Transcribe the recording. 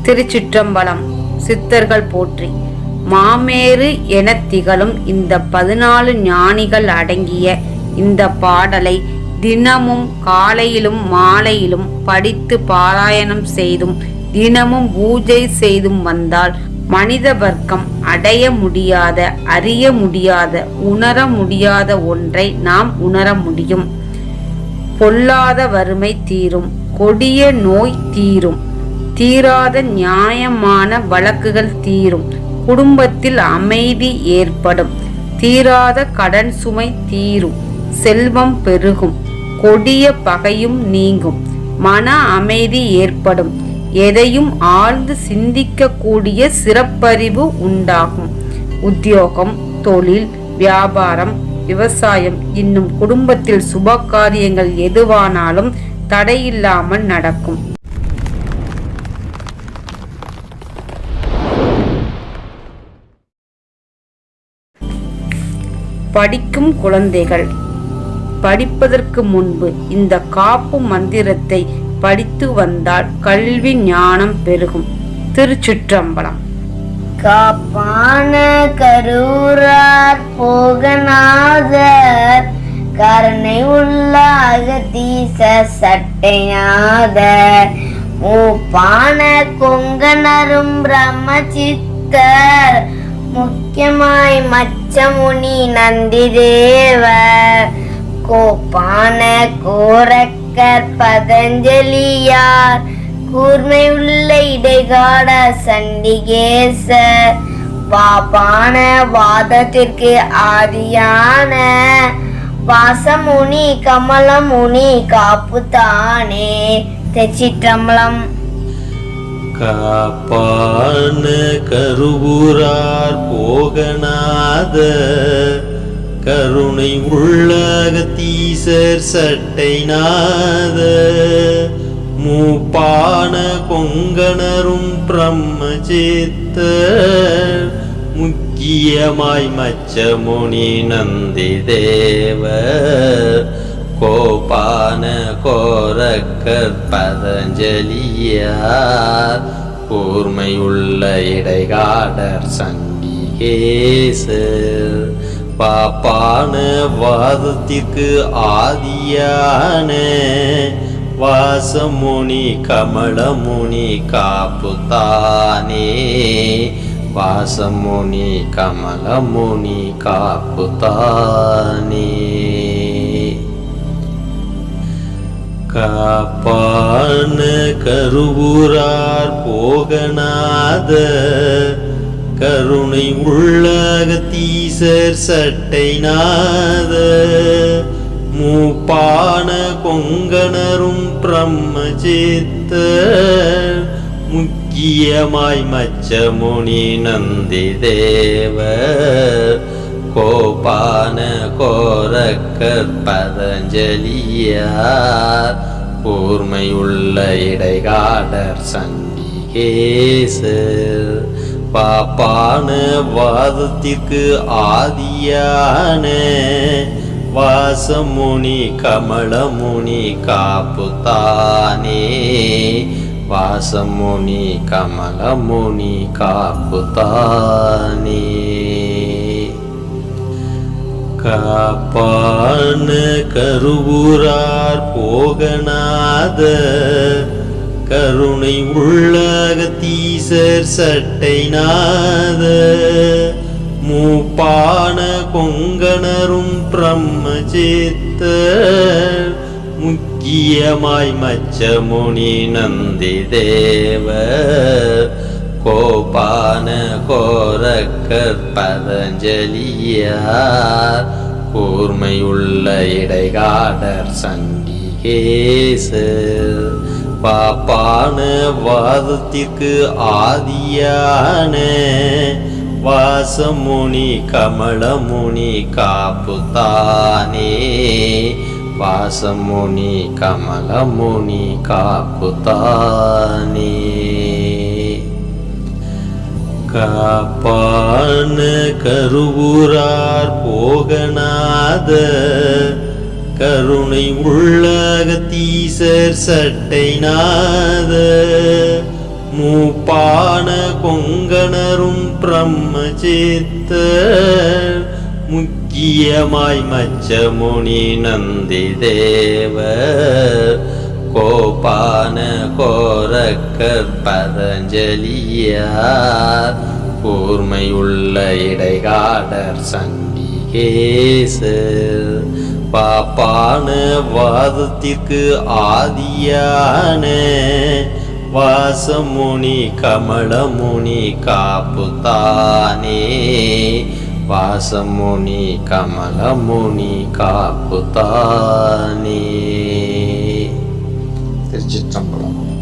திருச்சிற்றம்பலம். சித்தர்கள் போற்றி. மாமேறு எனத் திகழும் இந்த 14 ஞானிகள் அடங்கிய இந்த பாடலை தினமும் காலையிலும் மாலையிலும் படித்து பாராயணம் செய்தும் தினமும் பூஜை செய்தும் வந்தால் மனித வர்க்கம் அடைய முடியாத, அறிய முடியாத, உணர முடியாத ஒன்றை நாம் உணர முடியும். பொல்லாத வறுமை தீரும், கொடிய நோய் தீரும், தீராத நியாயமான வழக்குகள் தீரும், குடும்பத்தில் அமைதி ஏற்படும், தீராத கடன் சுமை தீரும், செல்வம் பெருகும், கொடிய பகையும் நீங்கும், மன அமைதி ஏற்படும், எதையும் ஆழ்ந்து சிந்திக்கக்கூடிய சிறப்பறிவு உண்டாகும். உத்தியோகம், தொழில், வியாபாரம், விவசாயம் இன்னும் குடும்பத்தில் சுப காரியங்கள் எதுவானாலும் தடையில்லாமல் நடக்கும். படிக்கும் குழந்தைகள் படிப்பதற்கு முன்பு இந்த காப்பு மந்திரத்தை படித்து வந்தால் கல்வி ஞானம் பெருகும். திருச்சிற்றம்பலம். காப்பான கரூரார் போகநாதர், கருணை உள்ள அகதீச சட்டைநாதர், மூப்பான கொங்கணரும் பிரம்மசித்தர், முக்கியமாய் மச்சமுனி நந்தி தேவர், கோப்பான கோரக்கர் பதஞ்சலியார், கூர்மை உள்ள இடைகாட சண்டிகேசர், பாப்பான வாதத்திற்கு ஆதியான வாசமுனி கமலமுனி காப்புத்தானே. திருச்சிற்றம்பலம். காப்பான கருவூரார் போகநாத, கருணை உள்ள அகதீசர் சட்டைநாத, மூப்பான கொங்கணரும் பிரம்மசித்தர், முக்கியமாய் மச்சமுனி நந்தி தேவர், கோப்பான கோரக்கர் பதஞ்சலியார், கூர்மையுள்ள இடைகாடர் சண்டிகேசர், பாப்பான வாதத்திற்கு ஆதியான வாசமுனி கமலமுனி காப்புத்தானே. வாசமுனி கமலமுனி காப்புத்தானே. காப்பான கருவூரார் போகநாத, கருணை உள்ள அகதீசர் சட்டைநாத, மூப்பான கொங்கணரும் பிரம்மசித்தர், முக்கியமாய் மச்சமுனி நந்தி தேவர், கோப்பான கோரக்கர் பதஞ்சலியார், கூர்மையுள்ள இடைகாடர் சண்டிகேசர், பாப்பான வாதத்திற்கு ஆதியான வாசமுனி கமலமுனி காப்புத்தானே. வாசமுனி கமலமுனி காப்புத்தானே. காப்பான கருவூரார் போகநாத, கருணை உள்ள அகதீசர் சட்டைநாத, மூப்பான கொங்கணரும் பிரம்மசித்தர், முக்கியமாய் மச்சமுனி நந்தி தேவர், கோப்பான கோரக்கர் பதஞ்சலியார், கூர்மையுள்ள இடைகாடர் சண்டிகேசர், பாப்பான வாதத்திற்கு ஆதியான வாசமுனி கமலமுனி காப்புத்தானே. வாசமுனி கமலமுனி காப்புத்தானே. காப்பான கருவூரார் போகநாத, கருணை உள்ள அகதீசர் சட்டைநாத, மூப்பான கொங்கணரும் பிரம்மசித்த முக்கியமாய் மச்சமுனி நந்தி தேவர் கோபான கோரக்கர் பதஞ்சலியார் கூர்மையுள்ள இடைகாடர் சண்டிகேசர் பாப்பான வாதத்திற்கு ஆதியான வாசமுனி கமலமுனி காப்புத்தானே வாசமுனி கமலமுனி காப்புத்தானே. திருச்சிற்றம்பலம்.